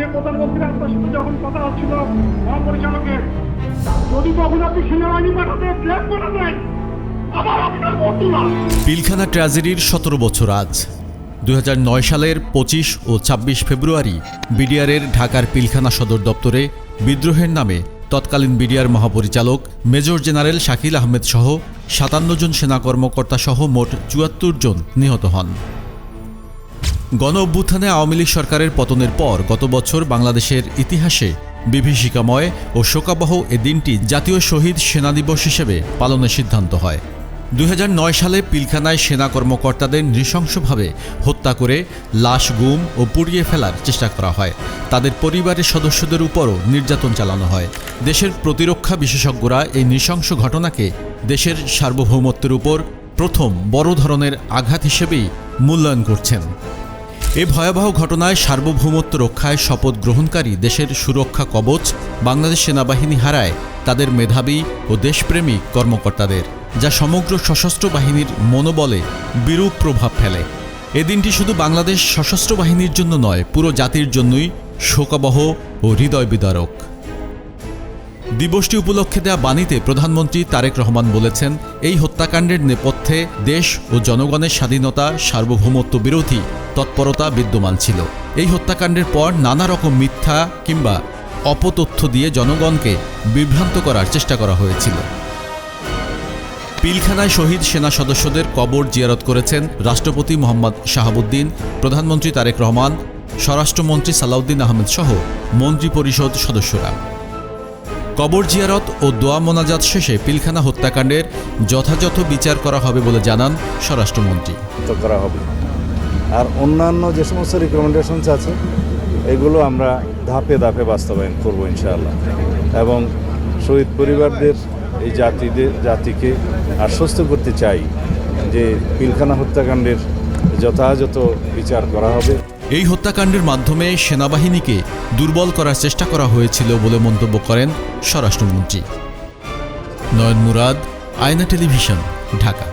মাননীয় প্রধানমন্ত্রী আপনার সাথে যখন কথা হচ্ছিল মহাপরিচালকের, যদি তখন আপনি সেনাবাহিনী পাঠাতে প্ল্যান করে দেন, আবার আপনার বন্ধু না। পিলখানা ট্র্যাজেডির 17 বছর আজ 2009 সালের 25 ও 26 ফেব্রুয়ারি বিডিআরের ঢাকার পিলখানা সদর দপ্তরে বিদ্রোহের নামে তৎকালীন বিডিআর মহাপরিচালক মেজর জেনারেল শাকিল আহমেদ সহ 57 জন সেনা কর্মকর্তা সহ মোট 74 জন নিহত হন। গণ অভ্যুত্থানে আওয়ামী লীগ সরকারের পতনের পর গত বছর বাংলাদেশের ইতিহাসে বিভীষিকাময় ও শোকাবহ এ দিনটি জাতীয় শহীদ সেনা দিবস হিসেবে পালনের সিদ্ধান্ত হয়। 2009 সালে পিলখানায় সেনা কর্মকর্তাদের নৃশংসভাবে হত্যা করে লাশ গুম ও পুড়িয়ে ফেলার চেষ্টা করা হয়। তাদের পরিবারের সদস্যদের উপরও নির্যাতন চালানো হয়। দেশের প্রতিরক্ষা বিশেষজ্ঞরা এই নৃশংস ঘটনাকে দেশের সার্বভৌমত্বের উপর প্রথম বড় ধরনের আঘাত হিসেবেই মূল্যায়ন করছেন। এ ভয়াবহ ঘটনায় সার্বভৌমত্ব রক্ষায় শপথ গ্রহণকারী দেশের সুরক্ষা কবচ বাংলাদেশ সেনাবাহিনী হারায় তাদের মেধাবী ও দেশপ্রেমিক কর্মকর্তাদের, যা সমগ্র সশস্ত্র বাহিনীর মনোবলে বিরূপ প্রভাব ফেলে। এ দিনটি শুধু বাংলাদেশ সশস্ত্র বাহিনীর জন্য নয়, পুরো জাতির জন্যই শোকাবহ ও হৃদয় বিদারক। দিবসটি উপলক্ষে দেয়া বাণীতে প্রধানমন্ত্রী তারেক রহমান বলেছেন, এই হত্যাকাণ্ডের নেপথ্যে দেশ ও জনগণের স্বাধীনতা সার্বভৌমত্ব বিরোধী তৎপরতা বিদ্যমান ছিল। এই হত্যাকাণ্ডের পর নানা রকম মিথ্যা কিংবা অপতথ্য দিয়ে জনগণকে বিভ্রান্ত করার চেষ্টা করা হয়েছিল। পিলখানায় শহীদ সেনা সদস্যদের কবর জিয়ারত করেছেন রাষ্ট্রপতি মোহাম্মদ শাহাবুদ্দিন, প্রধানমন্ত্রী তারেক রহমান, স্বরাষ্ট্রমন্ত্রী সালাউদ্দিন আহমেদ সহ মন্ত্রিপরিষদ সদস্যরা। কবর জিয়ারত ও দোয়া মোনাজাত শেষে পিলখানা হত্যাকাণ্ডের যথাযথ বিচার করা হবে বলে জানান স্বরাষ্ট্রমন্ত্রী। করা হবে আর অন্যান্য যে সমস্ত রিকমেন্ডেশনস আছে এগুলো আমরা ধাপে ধাপে বাস্তবায়ন করব ইনশাআল্লাহ, এবং শহীদ পরিবারদের এই জাতিকে আশ্বস্ত করতে চাই যে পিলখানা হত্যাকাণ্ডের যথাযথ বিচার করা হবে। এই হত্যাকাণ্ডের মাধ্যমে সেনাবাহিনীকে দুর্বল করার চেষ্টা করা হয়েছিল বলে মন্তব্য করেন স্বরাষ্ট্রমন্ত্রী। নয়ন মুরাদ, আয়না টেলিভিশন, ঢাকা।